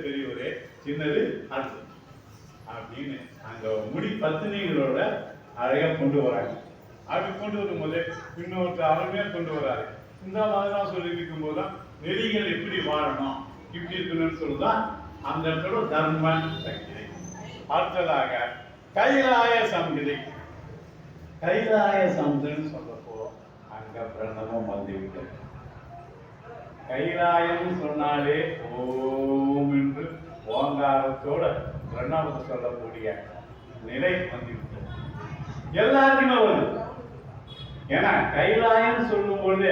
பெரியவரே, சின்னது அது அப்படின்னு அங்க முடி பத்தினிகளோட அழகா கொண்டு வராங்க. அப்படி கொண்டு வரும்போது இன்னொருத்தர் அருமையா கொண்டு வராரு. இந்த மாதிரிலாம் சொல்லி இருக்கும் போதுதான் நெறிகள் எப்படி வாழணும், இப்படி இருக்கணும்னு சொல்லுதான் அந்த இடத்துல தர்ம சங்கிதை. அடுத்ததாக கைலாய சங்கிதை. கைலாய சமுதிரம்னு சொல்றப்போ அங்க பிரணவம் வந்துவிட்டது. கைலாயம் சொன்னாலே ஓம் என்று ஓங்காரத்தோட பிரணவத்தை சொல்லக்கூடிய நிலை வந்துவிட்டது. எல்லாருக்குமே வருது. ஏன்னா கைலாயம் சொல்லும் பொழுது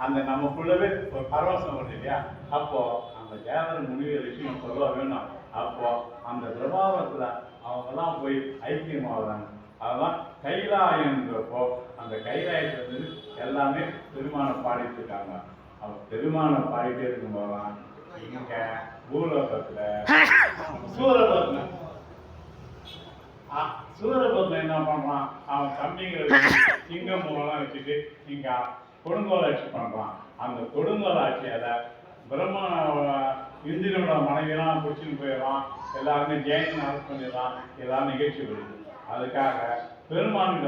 அந்த நமக்குள்ளவே ஒரு பரவசம் வருது இல்லையா? அப்போ அந்த தேவர முனிவர் விஷயம் சொல்ல வேணும். அப்போ அந்த பிரபாவத்துல அவங்கெல்லாம் போய் ஐக்கியமாகறாங்க. அதெல்லாம் கைலாயன்றப்போ அந்த கைலாயத்துல எல்லாமே பெருமானை பாடிட்டு இருக்காங்க. அவங்க பெருமானை பாடிட்டே இருக்கும் போதெல்லாம் இங்க பூலோகத்துல சூரபத்மன் என்ன பண்றான், அவன் தம்பிங்களை சிங்கம் மூலம் வச்சுட்டு இங்க கொடுங்கோல் ஆட்சி பண்றான். அந்த கொடுங்கோல் ஆட்சியால பிரம்ம இந்திரனோட மனைவியெல்லாம் பிடிச்சின்னு போயிடறான். எல்லாருமே ஜெயின்னு அரெஸ்ட் பண்ணிடறான். எல்லாரும் நிகழ்ச்சி வருது. அதுக்காக பெருமானிட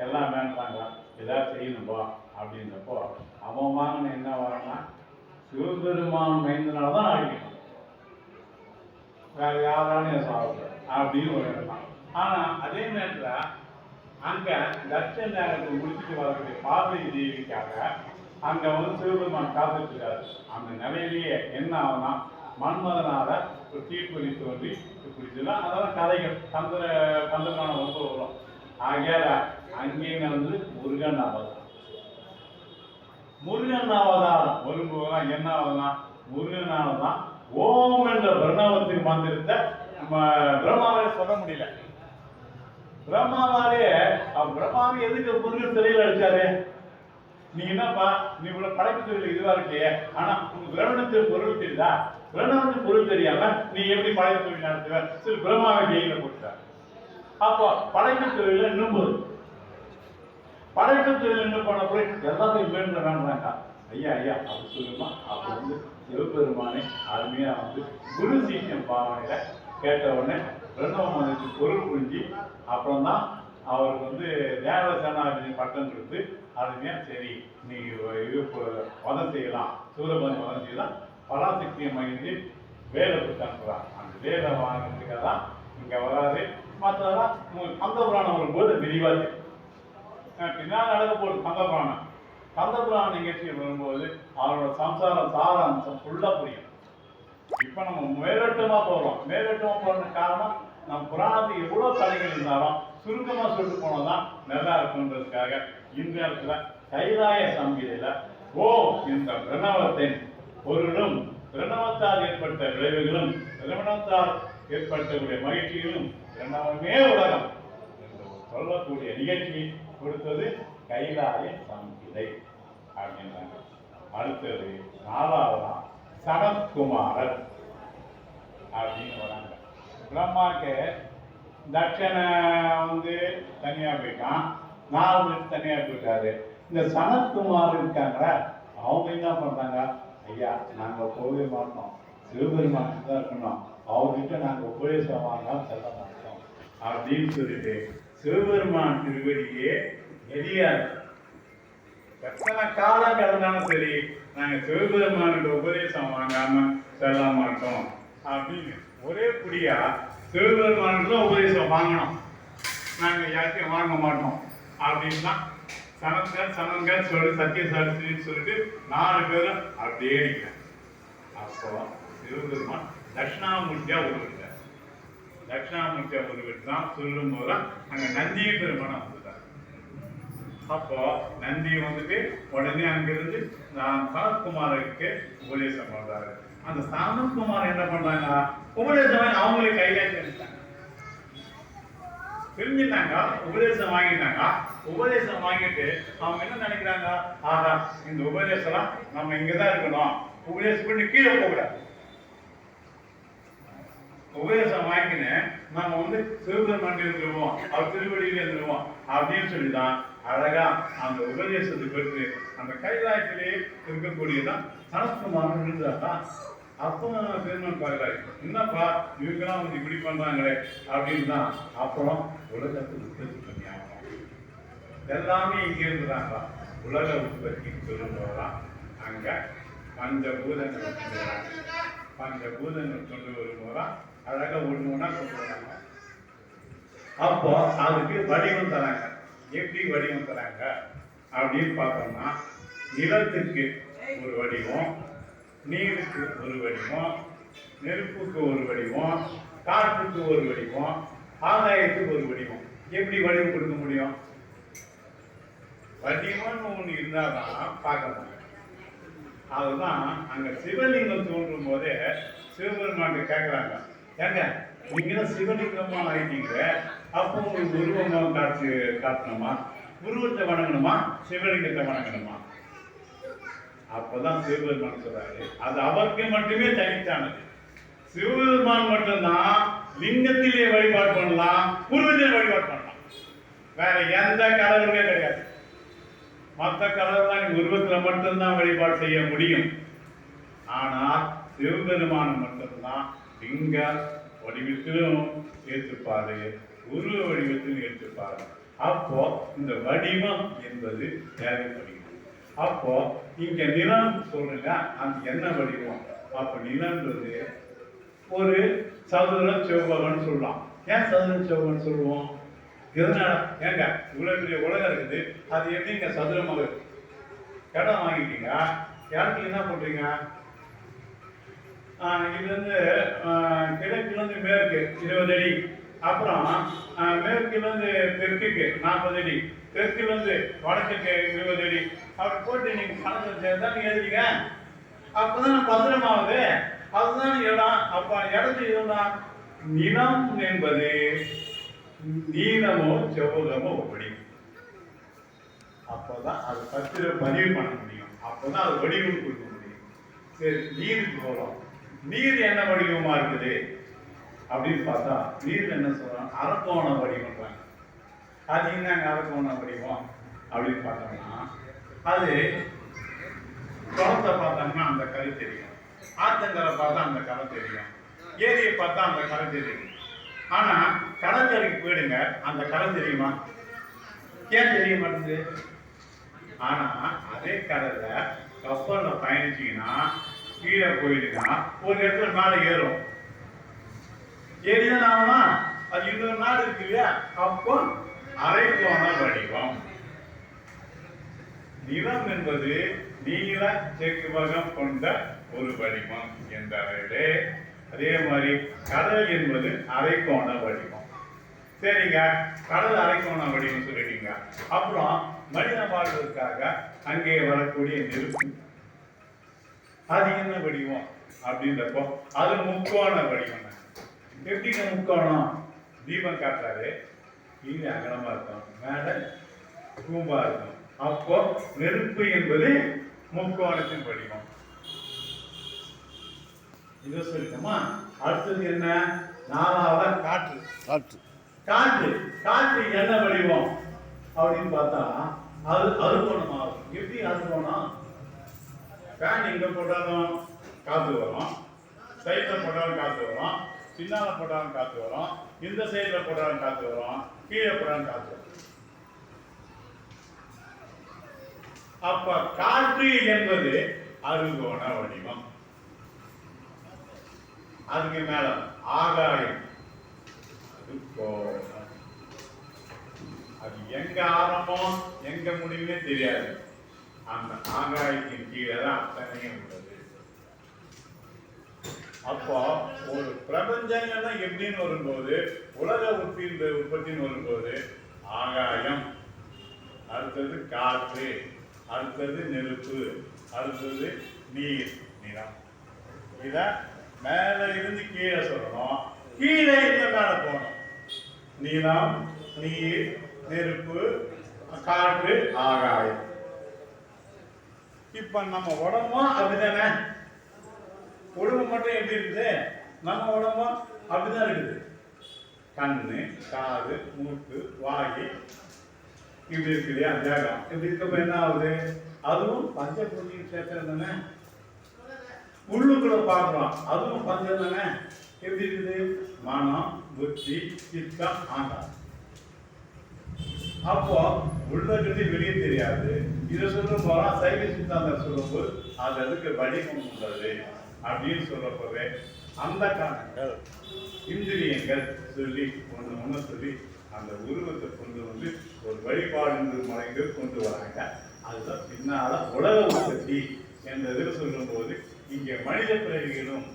எல்லாம் வேண்டாங்க, ஏதாவது செய்யணும்பா அப்படின்றப்போ அவன் வாங்கின என்ன வரனா சிவபெருமான் மைந்தனால்தான் அழிக்கணும், வேற யாராலையும் சாப்பிட அப்படின்னு ஒரு இடம்தான். ஆனா அதே நேரத்துல அங்க தட்ச நேரத்தை முடிச்சுட்டு வரக்கூடிய பார்வதி தேவிக்காக அங்க சிவபெருமான் காத்துட்டு இருக்காரு. அந்த நிலையிலேயே என்ன ஆகுனா மன்மதனால ஒரு தீப்பொறி தோன்றி பிடிச்சதுதான். அதெல்லாம் கதைகள் கந்தமான ரொம்ப வரும். ஆகையால அங்கேயும் முருகன் அவதாரம். முருகன் அவதாரம் வரும்போதுதான் என்ன ஆகுதுன்னா முருகனால்தான் ஓம் என்ற பிரணவத்துக்கு மந்திரத்தை நம்ம பிரம்மாவே சொல்ல முடியல. பிரம்மாவாலே பிரம்மாவை எதுக்கு முருகன் சிலையில் அடிச்சாரு? நீ என்னப்பா நீ இவ்வளவு படைப்பு தொழில் இதுவா இருக்கியே, ஆனா உங்க கிரகணத்துக்கு பொருள் தெரியுதா? கிரகணத்துக்கு பொருள் தெரியாம நீ எப்படி படைப்பு தொழில் நடத்துவ? சரி, பிரம்மாவை ஜெயில போட்டுட்டார். அப்போ படைப்பு தொழில இன்னும் படைப்பு தொழில் என்ன பண்ண போய் எல்லாத்தையும் வேண்ட வேண்டாங்க. ஐயா ஐயா அப்படி சொல்லுமா? அப்ப சிவபெருமானை அருமையா குரு சீக்கியம் பாவனையில கேட்ட உடனே பிரணவம் அதுக்கு பொருள் புரிஞ்சு அப்புறம் தான் அவருக்கு தேவசேனாதிபதி பட்டம் கொடுத்து அருமையா சரி நீ இது வதம் செய்யலாம், சூரபதி வதம் செய்யலாம், பராசக்தியை மகிழ்ந்து வேலை கொடுத்து அனுப்புறான். அந்த வேலை வாங்கினதுக்காக தான் இங்க வராது. மற்றதெல்லாம் கந்த புராணம் வரும்போது விரிவாது பின்னால் நடக்க போகுது. கந்த புராண நிகழ்ச்சி வரும்போது அவரோட சம்சாரம் சாராம்சம் ஃபுல்லா புரியும். இப்ப நம்ம மேலோட்டமா போறோம். மேலோட்டமா போறதுக்கு காரணம் நம்ம புராணத்துக்கு எவ்வளவு கதைகள் இருந்தாலும் சுருக்கமா சொல்லிட்டு போனதான் நல்லா இருக்குன்றதுக்காக இந்த இடத்துல கைலாய சங்கீதையில இந்த பிரணவத்தின் பொருளும் பிரணவத்தால் ஏற்பட்ட விளைவுகளும் பிரணவத்தால் ஏற்பட்டக்கூடிய மகிழ்ச்சிகளும் பிரணவமே உலகம் என்று சொல்லக்கூடிய நிகழ்ச்சி கொடுத்தது கைலாய சங்கீதை அப்படின்றாங்க. அடுத்தது 4வது சனத்குமாரர் அப்படின்னு வராங்க. பிரம்மாக்கு தட்சணை தனியா போயிட்டான், நாரதர் தனியா போயிட்டாரு. இந்த சனத்குமார் இருக்காங்களா, அவங்க என்ன பண்றாங்க, ஐயா நாங்க போகவே மாட்டோம், சிவபெருமான் தான் இருக்கணும், அவர்கிட்ட நாங்க உபதேசம் வாங்க செல்ல மாட்டோம் அப்படின்னு சொல்லிட்டு சிவபெருமான் திருவடியே எரியாது. எத்தனை காலம் கடந்தாலும் சரி நாங்க சிவபெருமானோட உபதேசம் வாங்காம செல்ல மாட்டோம் அப்படின்னு ஒரே புடியா சிவபெருமானோட உபதேசம் வாங்கணும், நாங்க யாருக்கையும் வாங்க மாட்டோம் அப்படின்னா சனங்கள் சொல்லி சத்திய சாட்சின்னு சொல்லிட்டு 4 பேரும் அப்படியே நிற்கிறேன். அப்போ சிவபெருமான் தட்சிணாமூர்த்தியா உருவிட்டார். தட்சிணாமூர்த்தியா உருவிட்டு தான் சொல்லும் போதுதான் அங்க நந்தி பெருமானம் வந்துட்டார். அப்போ நந்தி உடனே அங்கிருந்து சனத்குமாருக்கு உபதேசம் பண்றாரு. அந்த சனத்குமார் என்ன பண்றாங்க, உபதேசம் அவங்களே கையில தெரிஞ்சுட்டாங்க, உபதேசம் வாங்கிட்டாங்க. உபதேசம் வாங்கிட்டு அவங்க என்ன நினைக்கிறாங்க, ஆஹா இந்த உபதேசம் நம்ம இங்கதான் இருக்கணும், உபதேசம் பண்ணி கீழே போகக்கூடாது. உபதேசம் வாங்கின்னு நம்ம சிவபெருமான் இருந்துருவோம், அவர் திருவடியில இருந்துருவோம் அப்படின்னு சொல்லிதான் அழகா அந்த உபதேசத்தை பெற்று அந்த கைலாயத்திலே இருக்கக்கூடியதான் சனத்குமாரன் இருந்தாதான். அப்போ பெருமான் பார்க்குறாரு, என்னப்பா இவங்கெல்லாம் வந்து இப்படி பண்றாங்களே அப்படின்னு தான். அப்புறம் உலகத்தை உற்பத்தி பண்ணி ஆகணும், எல்லாமே இங்க இருந்துதாங்களா. உலக உற்பத்தி சொல்லும்போதுதான் அங்க பஞ்சபூதங்கள் கொண்டு வராங்க. பஞ்சபூதங்கள் கொண்டு வரும்போதுதான் அழகா ஒண்ணு ஒண்ணா கொண்டு வராங்க. அப்போ அதுக்கு வடிவம் தராங்க. எப்படி வடிவம் தராங்க அப்படின்னு பார்த்தோம்னா, நிலத்துக்கு ஒரு வடிவம், நீருக்கு ஒரு வடிவம், நெருப்புக்கு ஒரு வடிவம், காற்றுக்கு ஒரு வடிவம், ஆதாயத்துக்கு ஒரு வடிவம். எப்படி வடிவம் கொடுக்க முடியும்? வடிவம்னு ஒண்ணு இருந்தாதான் பார்க்க முடியும். அதுதான் அங்க சிவலிங்கம் தோன்றும் போதே சிவபெருமான் கேட்கிறாங்க, ஏங்க நீங்க சிவலிங்கமா ஆயிட்டீங்க, அப்போ உங்களுக்கு உருவமா காட்டணுமா, உருவத்தை வணங்கணுமா, சிவலிங்கத்தை வணங்கணுமா? அப்பதான் சிவபெருமான் சொல்றாரு, அது அவருக்கு மட்டுமே தனித்தானது. சிவபெருமான் மட்டும்தான் லிங்கத்திலே வழிபாடு பண்ணலாம், உருவத்திலே வழிபாடு பண்ணலாம். வேற எந்த கடவுளுமே கிடையாது. மற்ற கடவுள்லாம் உருவத்துல மட்டும்தான் வழிபாடு செய்ய முடியும். ஆனால் சிவபெருமான மட்டும்தான் லிங்க வடிவத்திலும் ஏற்றுப்பாரு, உருவ வடிவத்திலும் ஏற்றுப்பாரு. அப்போ இந்த வடிவம் என்பது தேவைப்படுகிறது. அப்போ இங்க நிலம் சொல்லுங்க, அந்த என்ன வடிவம்? அப்ப நிலன்றது ஒரு சதுர செவ்வகம்னு சொல்லலாம். ஏன் சதுர செவ்வகம்னு சொல்லுவோம்? எதனால? ஏங்க இவ்வளவு பெரிய உலகம் இருக்குது, அது எப்படிங்க சதுரமாக இருக்கு? இடம் வாங்கிட்டீங்க, இடத்துக்கு என்ன பண்றீங்க? இது வந்து கிழக்கிலிருந்து மேற்கு 20 அடி, அப்புறம் மேற்கிலிருந்து தெற்குக்கு 40 அடி, தெற்கிலிருந்து வடக்குக்கு 20 அடி, அப்படி போட்டு நீங்க கணக்கு சேர்ந்தா நீங்க எழுதிங்க. அப்பதான் பத்திரமாவது, அதுதான் இடம். அப்ப இடத்துக்கு இதுதான் நிலம் என்பது நீளமோ செவ்வகமோ வடிவம். அப்பதான் அது பத்திரம் பதிவு பண்ண முடியும். அப்பதான் அது வடிவம் கொடுக்க முடியும். சரி, நீருக்கு போறோம். நீர் என்ன வடிவமா இருக்குது அப்படின்னு பார்த்தா, நீர் என்ன சொல்றாங்க? அரக்கோண வடிவம்ன்றாங்க. அது என்னங்க அரக்கோண வடிவம் அப்படின்னு பார்த்தோம்னா, அது குளத்தை பார்த்தோம்னா அந்த கரை தெரியும், ஆத்தங்கரை பார்த்தா அந்த கரை தெரியும், ஏரியை பார்த்தா அந்த கரை தெரியும். ஆனா கடற்கரைக்கு போயிடுங்க, அந்த கரை தெரியுமா? ஏன் தெரிய மாட்டேங்குது? ஆனா அதே கடல்ல கப்பல்ல பயணிச்சீங்கன்னா, கீழே போயிடுங்க, ஒரு இடத்துல மேல ஏறும், ஏறிதான் ஆகுமா? அது இன்னொரு நாடு இருக்கு இல்லையா? அப்போ அரைக்கோண வடிவம். நிலம் என்பது நீள செவ்வகம் கொண்ட ஒரு வடிவம் என்றாலே, அதே மாதிரி கடல் என்பது அரைக்கோண வடிவம். சரிங்க, கடல் அரைக்கோண வடிவம் சொல்லிட்டீங்க. அப்புறம் மனித வாழ்வதற்காக அங்கே வரக்கூடிய நெருப்பு, அது என்ன வடிவம் அப்படின்றப்போ அது முக்கோண வடிவம். எப்படிங்க முக்கோணம்? தீபம் காட்டாரு, கீழே அகலமா இருக்கும், மேல கூம்பா இருக்கும். அப்போ நெருப்பு என்பது முக்கோணத்தின் வடிவம். இதை சொல்லிட்டோமா? அடுத்தது என்ன? நாலாவது காற்று. காற்று காற்று காற்று என்ன வடிவம் அப்படின்னு பார்த்தா, அது அறுகோணமாகும். எப்படி அறுகோணம்? ஃபேன் எங்க போட்டாலும் காத்து வரும், சைட்ல போட்டாலும் காத்து வரும், பின்னால போட்டாலும் காத்து வரும், இந்த சைட்ல போட்டாலும் காத்து வரும், கீழே போட்டாலும் காத்து வரும். அப்ப காற்று என்பது அறுகோண வடிவம். அதுக்கு மேல ஆகாயம், அது எங்க ஆரம்பம் எங்க முடிவுமே தெரியாது. அந்த ஆகாயத்தின் கீழே தான் அத்தனையும் உள்ளது. அப்போ ஒரு பிரபஞ்சங்கள்லாம் எப்படின்னு வரும்போது, உலக உற்பத்தின்னு வரும்போது ஆகாயம், அடுத்தது காற்று, அடுத்தது நெருப்பு, அடுத்தது நீர், நிலம். இத மேல இருந்து கீழே சொல்லணும், கீழே இருந்து மேல போகணும். நிலம், நீர், நெருப்பு, காற்று, ஆகாயம். இப்ப நம்ம உடம்பும் அப்படிதானே? உடம்பு மட்டும் எப்படி இருக்குது? நம்ம உடம்பும் அப்படிதான் இருக்குது. கண்ணு, காது, மூக்கு, வாயு இப்படி இருக்கு இல்லையா? தேகம் இப்படி இருக்கப்ப என்ன ஆகுது? அதுவும் பஞ்சபூமியின் சேர்த்தது தானே. உள்ளுக்குள்ள பார்க்கிறோம், அதுவும் பஞ்சம் தானே. எப்படி இருக்குது? மனம், புத்தி, சித்தம், ஆங்காரம். அப்போ உள்ளது வெளியே தெரியாது. இதை சொல்லும் போனா சைவ சித்தாந்தம் சொல்லும்போது அது அதுக்கு வடிவம் உள்ளது அப்படின்னு சொல்லப்போது அந்த காரணங்கள் இந்திரியங்கள் சொல்லி ஒன்று சொல்லி அந்த உருவத்தை கொண்டு வந்து ஒரு வழிபாடு முறைக்கு கொண்டு வராங்க. அதுதான் பின்னால உலக உற்பத்தி என்ற இதில் சொல்லும் போது இங்கே மனித பிறவிகளும்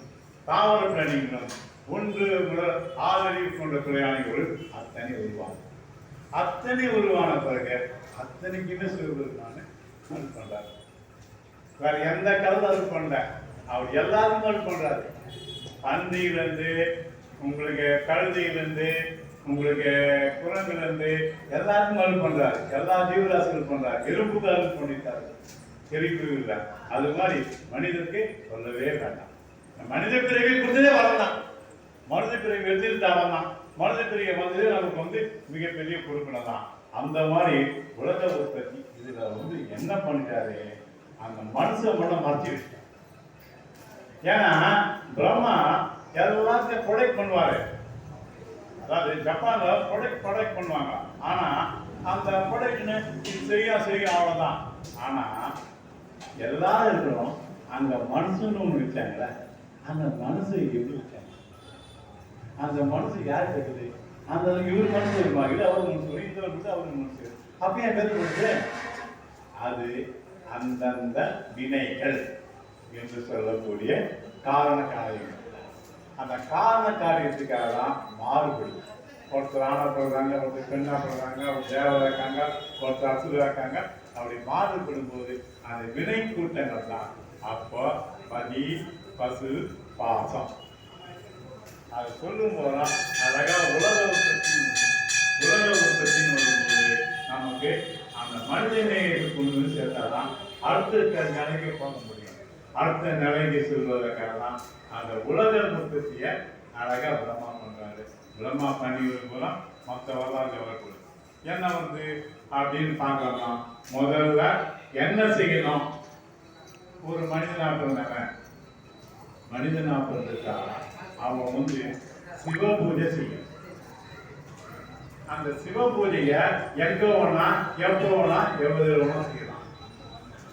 தாவர பிராணிகளும் ஒன்று ஆதரவு கொண்ட பிராணிகள் அத்தனை உருவாகும். அத்தனை உருவான பிறகு அத்தனைக்குமே சிவபெருமான அருள் பண்றாரு. வேற எந்த கலந்து அருள் பண்ற அவர் எல்லாருக்கும் அருள் பண்றாரு. பன்றியிலிருந்து உங்களுக்கு கழுதையிலிருந்து உங்களுக்கு குரங்கிலிருந்து எல்லாருக்கும் அருள் பண்றாரு. எல்லா ஜீவராசிகள் பண்றாரு. எறும்புக்கு அருள் பண்ணிட்டாரு. தெரிப்பு இல்லை. அது மாதிரி மனிதருக்கு சொல்லவே வேண்டாம். மனித பிறவி கொடுத்ததே வரலாம். மனித பிறவி எடுத்துட்டாலும் தான் மனித பிறவி வந்ததே நமக்கு வந்து மிகப்பெரிய பொறுப்பினை தான். அந்த மாதிரி உலக உற்பத்தி இதுல வந்து என்ன பண்ணிட்டாரு, அந்த மனுஷன் மட்டும் மறைச்சு வச்சுட்டார். ஏன்னா பிரம்மா எல்லாத்தையும் ப்ரொடெக்ட் பண்ணுவாரு. அதாவது ஜப்பான்ல ப்ரொடெக்ட் பண்ணுவாங்க. ஆனா அந்த ப்ரொடெக்ட்னு இது செய்ய அவ்வளவுதான். ஆனா எல்லாரும் இருக்கிறோம் அங்க மனுஷன்னு ஒண்ணு வச்சாங்களே, அந்த மனசு எப்படி வச்சாங்க? அந்த மனசு யார் கேட்குது? அந்த இவர் மனசு வருமா? இது அவர் மனசு வரும், இந்த மனசு அவர் மனசு. அப்பயே கற்றுக்கொடுத்து அது அந்தந்த வினைகள் என்று சொல்லக்கூடிய காரண காரியங்கள். அந்த காரண காரியத்துக்காக தான் மாறுபடும். ஒருத்தர் ஆணா போடுறாங்க, ஒருத்தர் பெண்ணா போடுறாங்க, ஒரு தேவதை இருக்காங்க, ஒருத்தர் அசுரா இருக்காங்க. அப்படி மாறுபடும் போது அந்த வினை கூட்டங்கள் தான். அப்போ பதி, பசு, பாசம் அது சொல்லும் போதுதான் அழகா உலக உற்பத்தின்னு வரும்போது நமக்கு அந்த மனிதனை கொண்டு வந்து சேர்த்தாதான் அடுத்த நிலைக்கு போக முடியும். அடுத்த நிலைக்கு சொல்வதற்காக தான் அந்த உலக உற்பத்தியை அழகா பிரம்மா பண்றாரு. பிரம்மா பண்ணி வரும்போது மற்ற வரலாறு வரக்கூடாது. என்ன வந்து அப்படின்னு பார்க்கலாம். முதல்ல என்ன செய்யணும்? ஒரு மனிதனா பிறந்தவன் மனிதனா பிறந்திருக்காங்க, அவன் வந்து சிவ பூஜை செய்யும். அந்த சிவ பூஜைய எங்க வேணா எப்போ வேணா எவ்வளவு வேணா செய்யலாம்.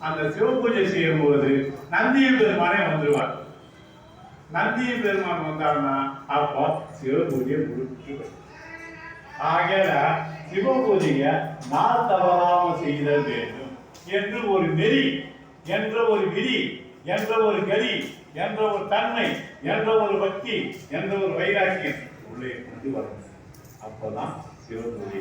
அந்த சிவ பூஜை செய்யும் போது நந்திய பெருமானே வந்துருவார். நந்திய பெருமான் வந்தாருன்னா அப்போ சிவ பூஜையை முடிச்சு. ஆகையால சிவ பூஜைய நான் தவறாம செய்தல் வேண்டும் என்று ஒரு நெறி, என்ற ஒரு விதி, என்ற ஒரு கதி, என்ற ஒரு தன்மை, என்ற ஒரு பக்தி, என்ற ஒரு வைராக்கியம் உள்ளே கொண்டு வரணும். அப்பதான் சிவ பூஜை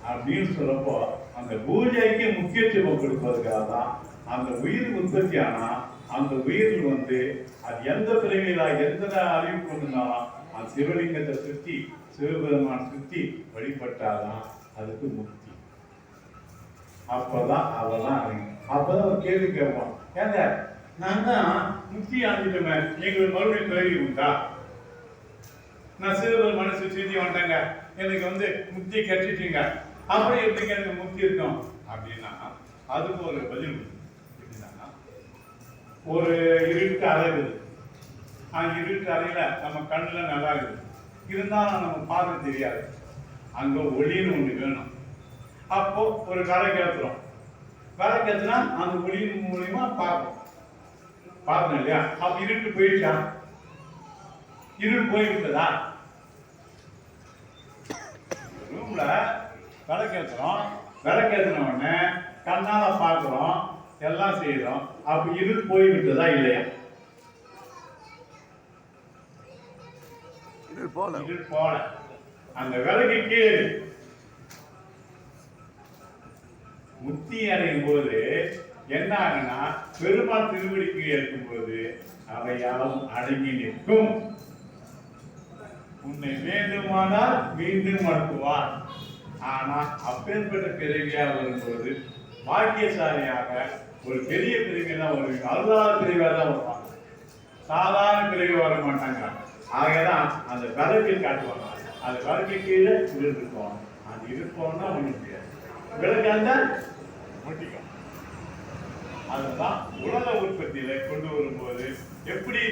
அப்படின்னு சொல்லப்போ அந்த பூஜைக்கு முக்கியத்துவம் கொடுப்பதற்காக தான் அந்த உயிர் உற்பத்தி ஆனா அந்த உயிர் வந்து அது எந்த பிறவியில எந்த அறிவு கொண்டுனாலும் அந்த சிவலிங்கத்தை சுற்றி சிவபெருமான் சுற்றி வழிபட்டாதான் அதுக்கு முக்தி. அப்பதான் அவெல்லாம் அறியும். அப்பதான் ஒரு கேள்வி கேட்போம், ஏங்க நான் தான் முக்தி அடைஞ்சிட்டோமே, எங்களுக்கு மறுபடியும் பிறவி உண்டா? நான் சிவபெருமான சுற்றி வந்தேங்க, எனக்கு வந்து முக்தி கட்டிட்டீங்க, அப்படி எப்படிங்க எனக்கு முக்தி இருக்கும் அப்படின்னா அதுக்கு ஒரு பதில். எப்படின்னா ஒரு இருட்டு அறையுது. அந்த இருட்டு அறையில நம்ம கண்ணுல நல்லா இருக்குது, இருந்தாலும் நம்ம பார்க்க தெரியாது. அங்க ஒளின்னு ஒண்ணு வேணும். அப்போ ஒரு விளக்கு ஏற்றுறோம். விளக்கு ஏற்றுனா அந்த ஒளியின் மூலியமா பார்ப்போம். பார்க்கணும் இல்லையா? அப்ப இருட்டு போயிடுச்சா? இருட்டு போய்விட்டதா? ரூம்ல விளக்கு ஏற்றுறோம். விளக்கு ஏற்றின உடனே கண்ணால பார்க்கிறோம், எல்லாம் செய்யறோம். அப்ப இருட்டு போய்விட்டதா இல்லையா? இருட்டு போல. அந்த விளக்கு கீழே முக்தி அடையும் போது என்ன ஆகுனா பெருமாள் திருவடிக்கு ஏற்கும் போது அவையாலும் அடங்கி நிற்கும். உன்னை வேண்டுமானால் மீண்டும் அனுப்புவார். ஆனா அப்பேற்பட்ட பிறவியா வரும்போது பாக்கியசாலியாக ஒரு பெரிய பிரிவிதான் வருவீங்க. அருளாத பிரிவா தான் வருவாங்க. சாதாரண பிரிவு வர மாட்டாங்க. ஆகதான் அந்த விளக்கு காட்டுவாங்க. அந்த விளக்கு கீழே இருக்கும். அது இருப்போம்னா ஒண்ணு முடியாது. விளக்காந்த முட்டிக்கும். அதுதான் உலக உற்பத்தியில கொண்டு வரும்போது எப்படி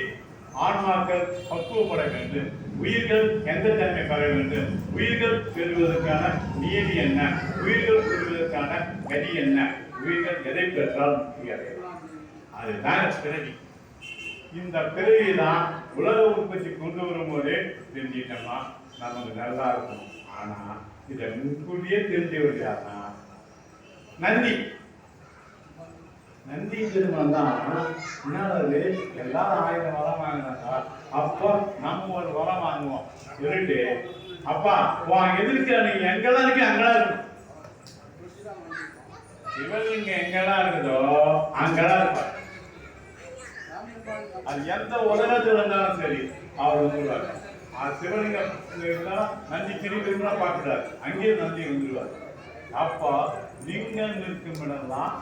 ஆன்மாக்கள் பக்குவப்பட வேண்டும், உயிர்கள் எந்த தன்மை பெற வேண்டும், உயிர்கள் பெறுவதற்கான நியதி என்ன, உயிர்கள் பெறுவதற்கான கதி என்ன, உயிர்கள் எதை பெற்றால் முக்தி அடையலாம். அதுதான் பிறவி. இந்த பிறவி தான் உலக உற்பத்தி கொண்டு வரும்போதே தெரிஞ்சிட்டோம்னா நமக்கு நல்லா இருக்கும். ஆனா இதை முன்கூட்டியே தெரிஞ்சவர் யாருன்னா நந்தி. நந்தி திருமணம் தான் என்னது, எல்லாரும் 1000 வரம் வாங்கினாக்கா அப்போ நம்ம ஒரு வரம் வாங்குவோம் சொல்லிட்டு, அப்பா உன் எதிர்க்க நீங்க எங்கெல்லாம் இருக்கு அங்கெல்லாம் இருக்கும், சிவலிங்க எங்கெல்லாம் இருக்குதோ அங்கெல்லாம் இருப்பார். அது எந்த உலகத்தில் இருந்தாலும் சரி அவர் வந்துருவார். சிவலிங்கம் இருந்தாலும் நந்தி திரும்பி பார்க்கிறார், அங்கேயே நந்தி வந்துடுவார். அப்போ லிங்கம் நிற்கும் இடம்லாம்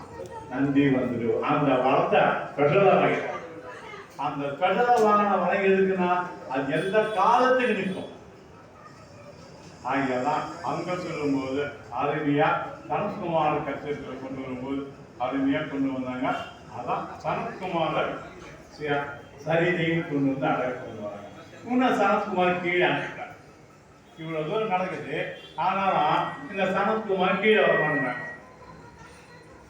நந்தி வந்துடும். அந்த வளத்தை ஸ்பெஷலா வாங்கிடும். அந்த ஸ்பெஷலா வாங்கின வரை எதுக்குன்னா அது எந்த காலத்துக்கு நிற்கும். ஆகியதான் அங்க சொல்லும்போது அருமையா சனத்குமார் கட்சத்துல கொண்டு வரும்போது அருமையா கொண்டு வந்தாங்க. அதான் சனத்குமார் சரிதையும் கொண்டு வந்து அழகாக கொண்டு வராங்க. இன்னும் சனத்குமார் கீழே அனுப்பிட்டார். இவ்வளவு தூரம் நடக்குது, ஆனாலும் இந்த சனத்குமார் கீழே வர மாட்டாங்க.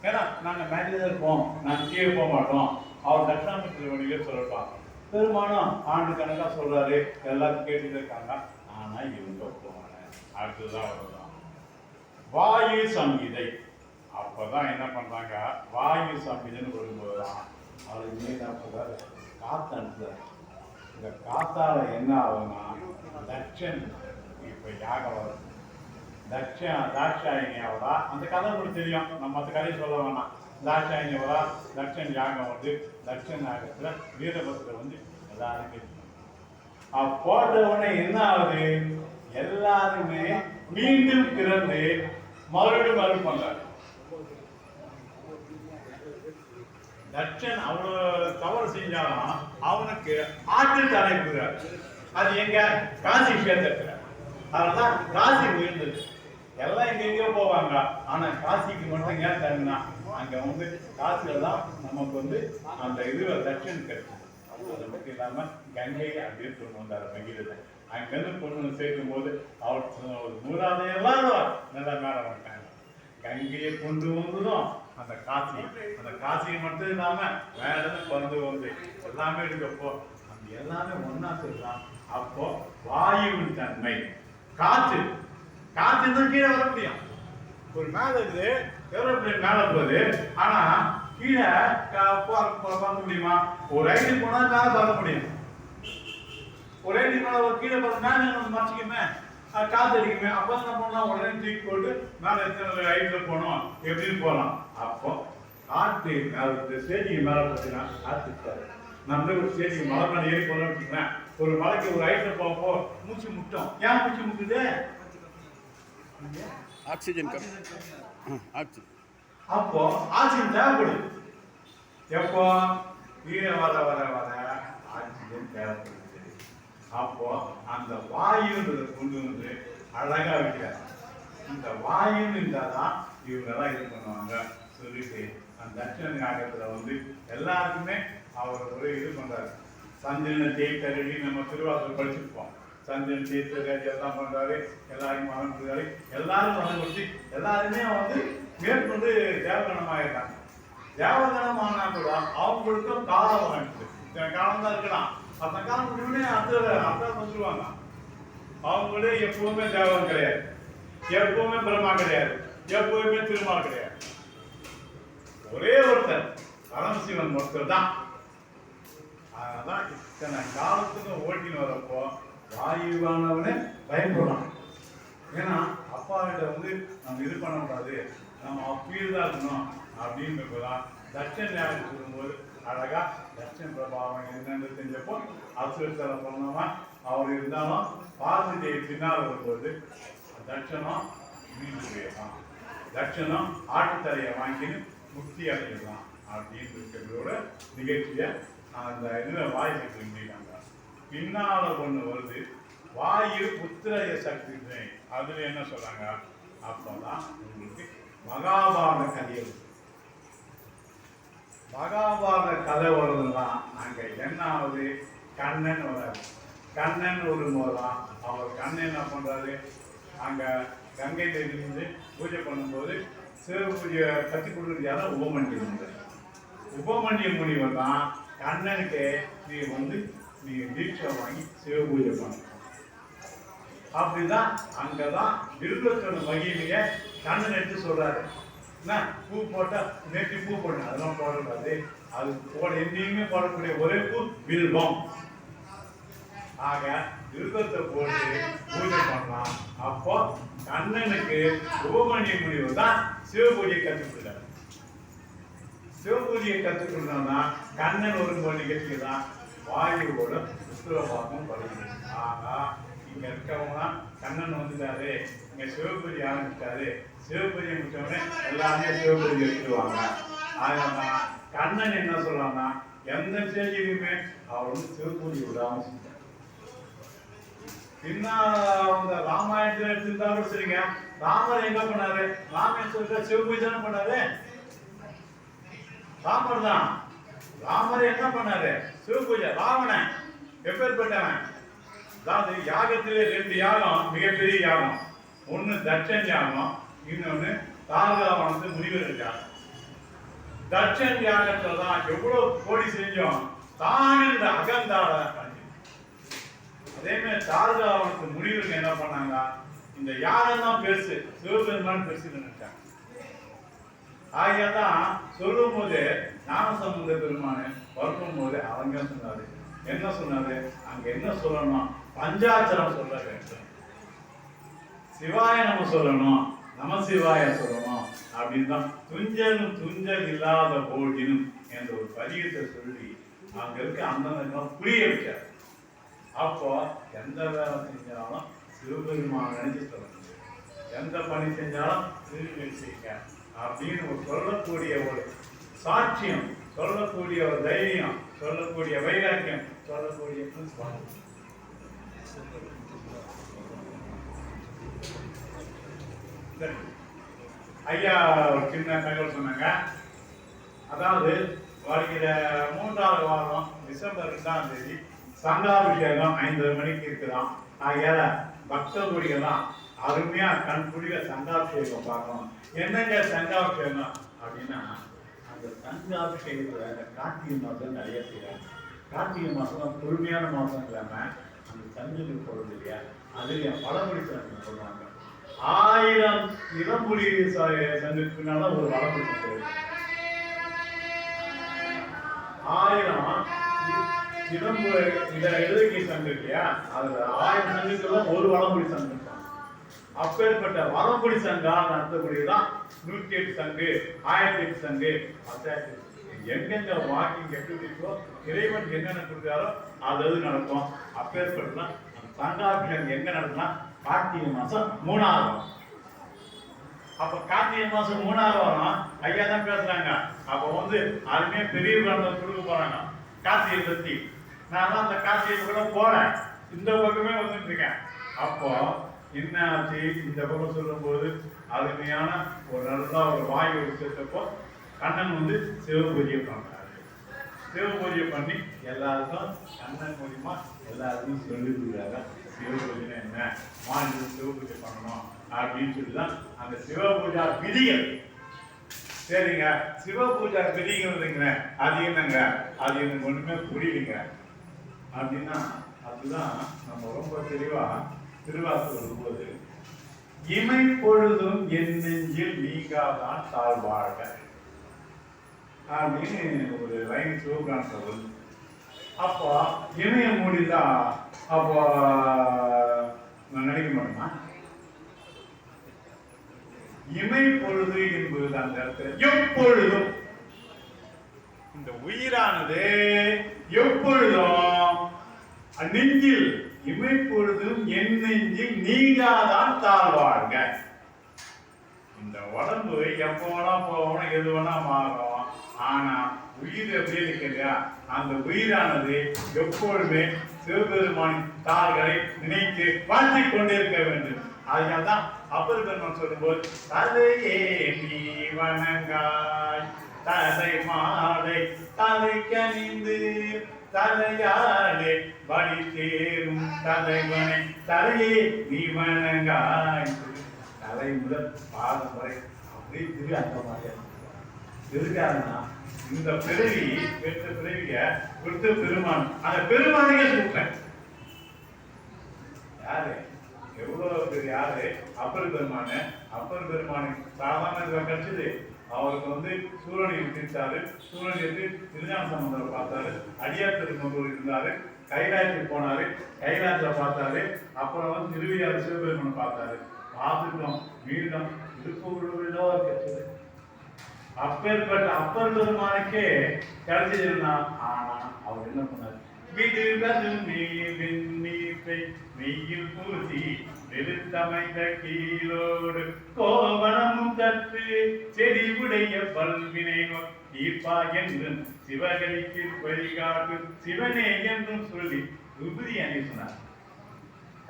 ஏன்னா நாங்க மேலே இருப்போம், நாங்க கீழே போக மாட்டோம். அவர் தட்சாமூர்த்தி வழியிலே சொல்லட்டும். பெருமானம் ஆண்டு கணக்கா சொல்றாரு, எல்லாரும் கேட்டுட்டு இருக்காங்க. ஆனா இவங்க போவாங்க. அடுத்ததுதான் வருதான் வாயு சங்கீதை. அப்பதான் என்ன பண்றாங்க, வாயு சங்கீதைன்னு வரும்போதுதான் அவர் மீதாப்புறாரு, காத்து அனுப்புறாரு. இந்த காத்தால என்ன ஆகும்னா தட்சன் இப்ப யாகம் வரும். தாட்சாயினி அவரா, அந்த கதை உங்களுக்கு தெரியும், நம்ம அந்த கதையை சொல்ல வேணாம். தாட்சாயினி அவரா, தட்சன் யாகம் வந்து தட்சன் யாகத்துல வீரபத்திரர் வந்து எல்லாரும் போட்ட உடனே என்ன ஆகுது, எல்லாருமே மீண்டும் பிறந்து மறுபடியும் மறுப்பாங்க. தட்சன் அவ்வளவு தவறு செஞ்சாலும் அவனுக்கு ஆற்றில் தலைப்புகிறார். அது எங்க காசி கஷேத்திரத்துல. அதனாலதான் காசி உயர்ந்தது. எல்லாம் எங்கெங்கயோ போவாங்க, ஆனா காசிக்கு மட்டும் ஏன் தருனா அங்க வந்து காசில தான் நமக்கு வந்து அந்த இது தட்சன் கிடைக்கும். அது மட்டும் இல்லாம கங்கையை அப்படியே கொண்டு வந்தார் மகிழ்ச்சி. அங்கிருந்து கொண்டு வந்து சேர்க்கும் போது அவர் மூலாதையெல்லாம் நல்லா மேல வந்துட்டாங்க. கங்கையை கொண்டு வந்ததும் அந்த காசியை மட்டும் இல்லாம வேற பிறந்து வந்து எல்லாமே இருக்கப்போ அந்த எல்லாமே ஒன்னா சொல்லலாம். அப்போ வாயுவின் தன்மை காற்று தான் கீழே வர முடியும். ஒரு மேல இருக்குது, ஏரோப்ளேன் மேல போகுது, ஆனா கீழே பார்க்க முடியுமா? ஒரு ஐடி போனா மேல பார்க்க முடியும். ஒரு ஐடி மேல ஒரு கீழே பார்த்தா மேல மறைச்சிக்குமே, காத்து அடிக்குமே. அப்போ என்ன பண்ணலாம், உடனே தூக்கி போட்டு மேல எத்தனை ஐடில போனோம் எப்படின்னு போகலாம். அப்போ காற்று மேல ஸ்டேஜுக்கு மேல பார்த்தீங்கன்னா காத்து நம்ம ஒரு ஸ்டேஜுக்கு மலை மேல ஏறி போனோம் வச்சுக்கிறேன். ஒரு மலைக்கு ஒரு ஐடில போகப்போ மூச்சு முட்டும். ஏன் மூச்சு முட்டுது? ஆக்சிஜன் அப்போ ஆக்சிஜன் தேவைப்படுது. எப்போ கீழே வர வர வர ஆக்சிஜன் தேவைப்படுது. அப்போ அந்த வாயுன்றதை கொண்டு வந்து அழகா வைக்கிறார். இந்த வாயுன்னு இருந்தாதான் இவங்கெல்லாம் இது பண்ணுவாங்க சொல்லிட்டு அந்த தட்சண யாகத்துல வந்து எல்லாருக்குமே அவர் ஒரு இது பண்றாரு. சந்திரனை தேய்த்தருவி நம்ம திருவாசூர் படிச்சிருப்போம். சந்திரன் தேய்த்தருவி எல்லாம் பண்றாரு, எல்லாரும் மனம் கொடுத்தாரு, எல்லாரும் மனம் கொடுத்து எல்லாருமே வந்து மேற்கொண்டு தேவகணமாயிருக்காங்க. தேவகணமானா கூட அவங்களுக்கும் காலம் வாங்கிட்டு இத்தனை காலம் தான் இருக்கலாம். அந்த காலம் முடிவுனே அர்த்தம் வந்துருவாங்க. அவங்களே எப்பவுமே தேவன் கிடையாது, எப்பவுமே பிரம்மா கிடையாது, எப்பவுமே திருமால் கிடையாது. ஒரே ஒருத்தர் பரமசிவன் ஒருத்தர் தான். அதனாலதான் இத்தனை காலத்துக்கு ஓட்டின்னு வரப்போ வாயுவானவனே பயன்படலாம். ஏன்னா அப்பா கிட்ட வந்து நம்ம இது பண்ணக்கூடாது, நம்ம அப்பீல் தான் இருக்கணும் அப்படின்றதுதான் தட்சன் யாகம் சொல்லும்போது அழகா தட்சன் பிரபாவம் என்னன்னு தெரிஞ்சப்போ அசுரத்தலை பண்ணோமா அவர் இருந்தாலும் பார்வதி பின்னால் வரும்போது தட்சணம் மீண்டு போயிடலாம், தட்சணம் ஆட்டுத்தலையை வாங்கின்னு முக்தி அடையலாம் அப்படின்னு இருக்கிறதோட நிகழ்ச்சியை அந்த இதில் வாய் சக்தி முடியாங்க. பின்னால ஒண்ணு வருது வாயு புத்திரய சக்தி. அதுல என்ன சொல்றாங்க, அப்பதான் உங்களுக்கு மகாபாரத கதையை மகாபாரத கதை வருதுதான் அங்க என்ன ஆகுது? கண்ணன் வராது. கண்ணன் ஒரு போதுதான் அவர் கண்ணன் என்ன பண்றாரு? அங்க கங்கையில இருந்து பூஜை பண்ணும்போது சிவ பூஜையை கற்றுக் கொடுக்குறதால உபமன்ய முனிவர். உபமன்ய முனிவர் தான் கண்ணனுக்கு நீ தீட்சை வாங்கி சிவ பூஜை பண்ண. அப்படிதான் அங்கதான் விருப்பத்தோட மகிமைய கண்ணன் எடுத்து சொல்றாரு. என்ன பூ போட்டா நேற்று பூ போட்டேன் அதெல்லாம் போடக்கூடாது. அது போட எங்கேயுமே போடக்கூடிய ஒரே பூ வில்வம். ஆக விருப்பத்தை போட்டு பூஜை பண்ணலாம். அப்போ கண்ணனுக்கு உபமன்ய முனிவர் தான் சிவ பூஜையை கற்றுக்கொண்டார். சிவ பூஜையை கற்றுக்கொண்டோம்னா கண்ணன் ஒரு நிகழ்ச்சி தான் வாயுவோட உத்தரவாதம் படுகிறது. ஆகா இங்க இருக்கவங்க கண்ணன் வந்துட்டாரு, இங்க சிவபூஜை ஆரம்பிச்சாரு, சிவபூஜை முடிச்சவொடனே எல்லாருமே சிவபூஜை எடுத்துருவாங்க. அதனால கண்ணன் என்ன சொல்றான்னா எந்த செய்தியுமே அவர் வந்து சிவபூஜை விடாம செஞ்சார். பின்ன ராமாயணத்துல எடுத்துருந்தாலும் சரிங்க, ராமர் எங்க பண்ணாரு? ராமேஸ்வரத்துல சிவபூஜை தானே பண்ணாரு. ராமர் தான். ராமர் என்ன பண்ணாரு? சிவபூஜை. ராவணன் எப்பேற்பட்டவன்? அதாவது யாகத்திலே 2 யாகம் மிகப்பெரிய யாகம். ஒன்னு தட்சன் யாகம், இன்னொன்னு தாரகாவனத்து முனிவர் யாகம். தட்சன் யாகத்துல தான் எவ்வளவு கோடி செஞ்சோம் தான் இந்த அகந்தார. அதே மாதிரி தாரகாவனத்து முனிவருக்கு என்ன பண்ணாங்க? இந்த யாகம் தான் பெருசு, சிவபெருமான் பெருசு நினைச்சாங்க. ஆகியதான் சொல்லும் போது ஞானசம்பந்த பெருமானு வரும் போது அவங்க சொன்னாரு, என்ன சொன்னாரு? அங்க என்ன சொல்லணும்? பஞ்சாட்சரம் சொல்ல வேண்டும். சிவாய நம்ம சொல்லணும், நம சிவாய சொல்லணும் அப்படின்னு தான் துஞ்சலும் துஞ்சல் இல்லாத போதினும் என்ற ஒரு பதியத்தை சொல்லி அங்க இருக்க அந்த புரிய வச்சார். அப்போ எந்த வேலை செஞ்சாலும் சிவபெருமான் நினைச்சு சொல்லணும், எந்த பணி செஞ்சாலும் திரும்பி செய்யுங்க அப்படின்னு ஒரு சொல்லக்கூடிய ஒரு சாட்சியம், சொல்லக்கூடிய ஒரு தைரியம், சொல்லக்கூடிய வைராக்கியம், சொல்லக்கூடிய ஐயா ஒரு சின்ன தகவல் சொன்னாங்க. அதாவது வருகிற 3வது வாரம் டிசம்பர் 2ஆம் தேதி சங்காபிஷேகம் 5:30 மணிக்கு இருக்குதான். ஆகையால பக்தர்களுடையதான் அருமையா கண் குடிய சங்காபிஷேகம் பார்க்கணும். என்னங்க சங்காபிஷேகம் அப்படின்னா, அந்த சங்காபிஷேகத்துல அந்த கார்த்திகை மாதம் நிறைய செய்யறாங்க. கார்த்திகை மாசம் பொறுமையான மாசம் இல்லாம அந்த சங்குக்கு போறது இல்லையா, அதுல பழமொழி சங்கு சொல்றாங்க. 1000 இளம்புலி சங்குக்குனால ஒரு பழமொழி சங்கு, 1000 இலக்கிய சங்கு இல்லையா, அதுல 1000 சங்குக்குள்ள ஒரு வளமொழி சங்கு. அப்பேற்பட்ட வளமொழி சங்கா நடத்தக்கூடியதான் 108 சங்கு, 1008 சங்கு, 1008. எங்கெங்க வாக்கிங் எப்படி இருக்கோ இறைவன் என்னென்ன கொடுத்தாரோ அது நடக்கும். அப்பேற்பட்டதான் அந்த சங்காபிஷேகம் எங்க நடக்கும்னா கார்த்திகை மாசம் 3ஆவது வாரம். அப்ப கார்த்திகை மாசம் 3ஆவது வாரம் ஐயா தான் பேசுறாங்க. அப்ப அருமையா பெரிய பிராந்தம் கொடுக்க போறாங்க கார்த்திகை பத்தி. நான் தான் அந்த கார்த்திகை கூட போறேன், இந்த பக்கமே வந்துட்டு இருக்கேன். அப்போ என்ன ஆச்சு? இந்த பக்கம் சொல்லும் போது அருமையான ஒரு நல்ல ஒரு வாயு விஷயத்தப்போ கண்ணன் சிவபூஜையை பண்றாரு. சிவபூஜையை பண்ணி எல்லாருக்கும் கண்ணன் மூலியமா எல்லாருக்கும் சொல்லி கொடுக்குறாங்க. சிவபூஜை என்ன, மாநில சிவபூஜை பண்ணணும் அப்படின்னு சொல்லிதான் அந்த சிவபூஜா விதிகள். சரிங்க, சிவபூஜா விதிகள் இல்லைங்க, அது என்னங்க, அது எனக்கு ஒண்ணுமே புரியலைங்க அப்படின்னா, அதுதான் நம்ம ரொம்ப தெளிவா திருவாசல் வரும்போது இமை பொழுதும் என் நெஞ்சில் நீங்காதான் தாழ்வாழ்க அப்படின்னு ஒரு லைன் சிவகாந்த வருது. அப்போ இமைய மூடிதான் அப்போ நான் நினைக்க மாட்டேன்னா, இமை பொழுது என்பது அந்த இடத்துல எப்பொழுதும் இந்த உயிரானது எப்பொழுதும் நெஞ்சில் இமை பொழுதும் என் நெஞ்சில் நீங்காதான் தாழ்வாழ்க. இந்த உடம்பு எப்போ வேணா போகணும், எது வேணா மாறும். ஆனா உயிர் எப்படி இருக்கிறதா, அந்த உயிரானது எப்பொழுதுமே சிவபெருமானின் தாள்களை நினைத்து வாழ்த்திக் கொண்டிருக்க வேண்டும். அதனால்தான் அப்பர் பெருமான் சொல்லும்போது தலையே நீ வணங்காய் தலை மாலை தலை கனிந்து தலையாலே வழி சேரும் தலைவனை தலையே நீ வணங்காய். தலை முதல் பாதம் வரை அப்படியே திரு அந்த மாதிரியா இருக்காருன்னா இந்த பிறவி பெற்ற பிறவிய கொடுத்த பெருமான் அந்த பெருமானையே சொல்றேன். யாரு எவ்வளவு பெரிய யாரு அப்பர் பெருமானு. அப்பர் பெருமானுக்கு சாதாரண கிடைச்சது. அவருக்கு சூரனை விட்டாரு. சூரன் எடுத்து திருஞான சம்பந்தரை பார்த்தாரு. அடியார் திருமணூர் இருந்தாரு. கைலாயத்துக்கு போனாரு. கைலாயத்துல பார்த்தாரு. அப்புறம் திருவிழாவில் சிவபெருமனை பார்த்தாரு. பார்த்துட்டோம் மீண்டும் திருப்பூரிலோ கிடைச்சது. அப்பேற்பட்ட அப்பர் பெருமானுக்கே கிடைச்சதுன்னா ஆனா அவர் என்ன பண்ணாரு? மெய்யில் பூசி வெளுத்தமைந்த கீழோடு கோவணமும் தற்று செடி உடைய பல்வினை தீர்ப்பா என்றும் சிவகலிக்கு வழிகாட்டு சிவனே என்றும் சொல்லி விபூதி அணி சொன்னார்.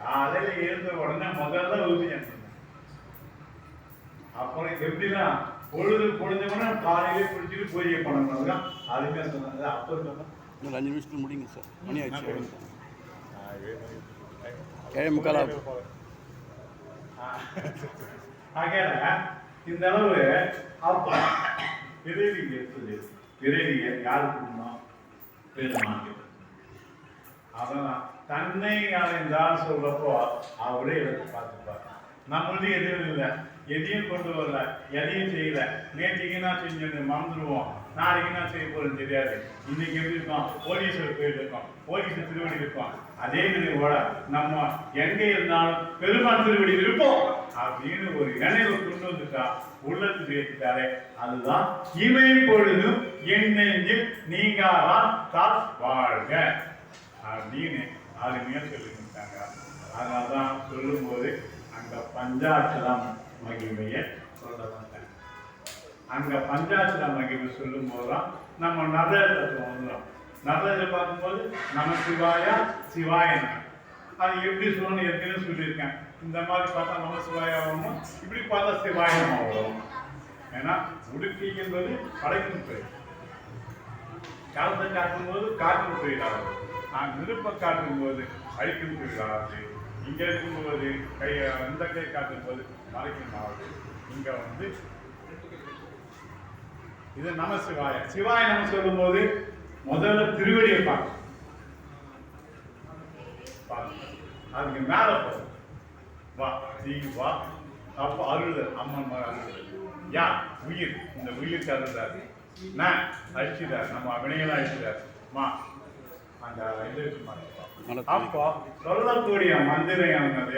காலையில எழுந்த உடனே முதல்ல விபூதி அணி சொன்னார். அப்புறம் எப்படின்னா பொழுது பொழுதுனா காலையிலே குடிச்சிட்டு பூஜை பண்ணணும். அதுமே சொன்னாங்க. அப்பர் சொன்னாங்க 5 நிமிஷத்துல முடிங்க சார். மணி ஆயிடுச்சு. 7:45 இந்த அளவு அப்பா பிறவி எடுத்தது. பிறவியை யாரு கொடுக்கணும்? பெருமான். அதான் தன்னை அடைந்தால் சொல்றப்போ அவரே எடுத்து பார்த்துப்பார். நம்மளுடைய எதுவும் இல்லை, எதையும் கொண்டு வரல, எதையும் செய்யல. நேற்றுக்குன்னா செஞ்சு மறந்துடுவோம், நாளைக்குன்னா செய்ய போறது தெரியாது. இன்னைக்கு எப்படி இருக்கோம்? போலீஸர் போயிட்டு இருக்கோம், போலீஸ் திருவடி இருக்கோம். அதே நினைவோட நம்ம எங்க இருந்தாலும் பெருமாள் திருவடி இருப்போம் அப்படின்னு ஒரு நினைவு கொண்டு வந்துட்டா உள்ளத்துக்கு ஏற்றிட்டாரே அதுதான் இமை பொழுதும் என் நெஞ்சில் நீங்காதான் காத் வாழ்க அப்படின்னு அருமையா சொல்லி கொடுத்தாங்க. அதனால்தான் சொல்லும் போது அங்க பஞ்சாட்சரம் மகிமையை சொல்ல மாட்டாங்க. அங்க பஞ்சாட்சரம் மகிமை சொல்லும் போதுதான் நம்ம நரகத்துவம் வந்துடும். நரகத்தை பார்க்கும்போது நம சிவாயா சிவாய நம. அது எப்படி சொல்லணும்னு ஏற்கனவே சொல்லியிருக்கேன். இந்த மாதிரி பார்த்தா நம சிவாயா வரணும், இப்படி பார்த்தா சிவாய நம வரும். ஏன்னா உடுக்கை என்பது படைக்கும் தொழில். காலத்தை காட்டும்போது காக்கும் தொழிலாளர். நான் விருப்ப காட்டும் போது அழிக்கும் தொழிலாளர். இங்க இருக்கும்போது கை இந்த கை காட்டும் போது மறைக்கும் ஆகுது. இங்க இது நம சிவாய சிவாய நம்ம சொல்லும் போது முதல்ல திருவடியை பார்க்க, அதுக்கு மேல போகும். வா தீ வா அப்போ அருள்தல் அம்மன் அருள்தல். யா உயிர், இந்த உயிருக்கு அருள்தாரு. நான் அழிச்சுதார், நம்ம வினையெல்லாம் அழிச்சுதார். மா அந்த இது அப்போ சொல்லக்கூடிய மந்திரம்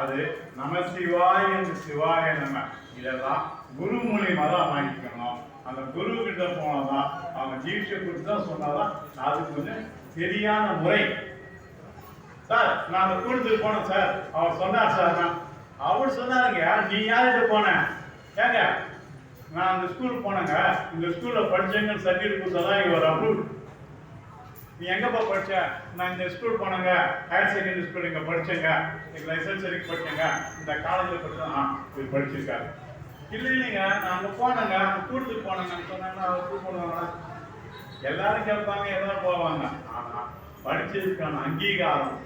அது நம சிவாய என்று சிவாய நம. இதெல்லாம் குரு மூலியமா தான் வாங்கிக்கணும். அந்த குரு கிட்ட போனதான் அவங்க ஜீவிஷ கொடுத்து தான் சொன்னாதான் அது கொஞ்சம் சரியான முறை. சார் நான் அந்த கூடத்துக்கு போனேன் சார், அவர் சொன்னார் சார். அவர் சொன்னாருங்க, நீ யார்கிட்ட போன? ஏங்க நான் அந்த ஸ்கூலுக்கு போனேங்க, இந்த ஸ்கூல்ல படிச்சேங்கன்னு சர்டிஃபிகேட் கொடுத்தாதான் இவர் அப்ரூவ். நீ எங்கப்பா படிச்ச? நான் இந்த ஸ்கூல் போனேங்க, ஹையர் செகண்டரி ஸ்கூல் இங்க படிச்சேங்க, எங்க லைசன்ஸ் வரைக்கும் படிச்சேங்க, இந்த காலேஜில் படிச்சேன். இவர் படிச்சிருக்காரு. இல்லைங்க நான் அங்கே போனேங்க, அந்த கூட்டத்துக்கு போனேங்கன்னு சொன்னாங்கன்னா அவர் கூட்டு போனாங்க. எல்லாரும் கேட்பாங்க, எல்லாரும் போவாங்க. ஆனா படிச்சதுக்கான அங்கீகாரம்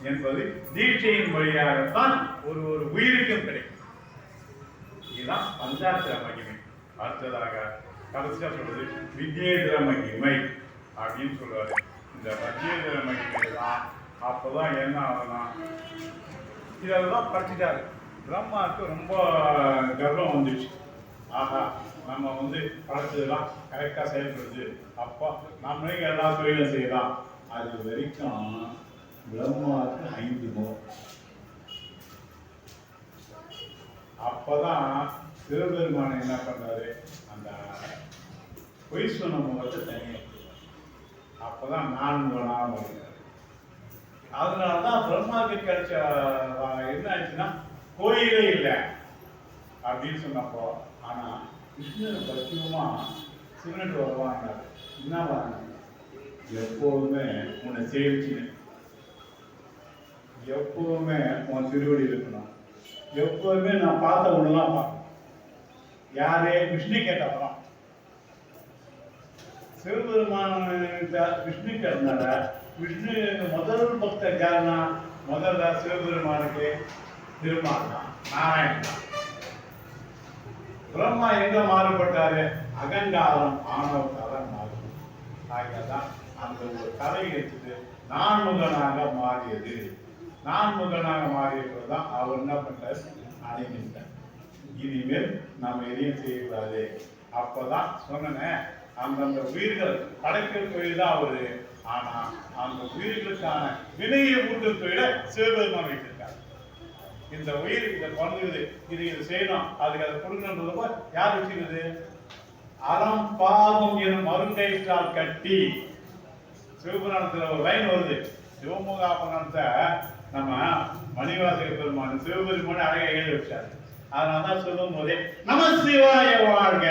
என்பது தீட்சையின் வழியாகத்தான் ஒரு உயிருக்கும் கிடைக்கும். இதுதான் பஞ்சாட்சர மகிமை. அடுத்ததாக கடைசியா சொல்றது வித்யேந்திர மகிமை அப்படின்னு சொல்லுவாரு. இந்த வித்யேந்திர மகிமை தான் அப்பதான் என்ன ஆகலாம், இதெல்லாம் படிச்சுட்டாரு. பிரம்மாவுக்கு ரொம்ப கர்வம் வந்துச்சு. ஆஹா நம்ம படைச்சதெல்லாம் கரெக்டாக செயல்படுது, அப்போ நம்மளே எல்லா தொழிலும் செய்யலாம். அது வரைக்கும் பிரம்மாவுக்கு 5 முகம். அப்பதான் சிவபெருமான் என்ன பண்றாரு, அந்த பொய் சொன்ன முகத்தை தனியாக. அப்பதான் 4 முகம் வருகிறார். அதனாலதான் பிரம்மாவுக்கு கிடைச்ச என்ன ஆச்சுன்னா கோயிலே இல்லை அப்படின்னு சொன்னப்போ. ஆனா விஷ்ணு பக்குவமா சிவனுக்கு வருவாங்க. என்ன வாங்க, எப்போதுமே உன்னை சேவிச்சு, எப்போதுமே உன் திருவடி இருக்கணும், எப்போதுமே நான் பார்த்த ஒண்ணுலாம் பார்க்கணும். யாரே விஷ்ணு கேட்டப்பறம் சிவபெருமான விஷ்ணுக்கு இருந்தால விஷ்ணு முதல் பக்தர் யாருன்னா முதல்ல சிவபெருமானுக்கு திருமால் தான், நாராயணன் தான். பிரம்மா எங்க மாறுபட்டாரு? அகங்காரம் ஆணவத்தால மாறும். ஆகதான் அந்த ஒரு கலை எடுத்துட்டு நான்முகனாக மாறியது. நான்முகனாக மாறியதுதான் அவர் என்ன பண்றாரு? அடைகின்றார். இனிமேல் நம்ம எதையும் செய்யக்கூடாது. அப்பதான் சொன்னேன், அந்தந்த உயிர்கள் படைக்கிற தொழில் தான் அவரு. ஆனா அந்த உயிர்களுக்கான வினையை ஊட்டும் தொழிலை சிவபெருமான் வைத்திருக்காரு. இந்த உயிர் இதை பண்ணுது, இது செய்யணும், அதுக்கு அதை கொடுக்கணுன்றப்ப யார் வச்சுக்கிறது? அறம் பாவம் எனும் மறுக்கயிற்றால் கட்டி. சிவபுராணத்துல ஒரு லைன் வருது. சிவமுகாபுராணத்தை நம்ம மணிவாசக பெருமான் சிவபெருமான அழகா எழுதி வச்சாரு. அதனாலதான் சொல்லும் போதே நம சிவாய வாழ்க.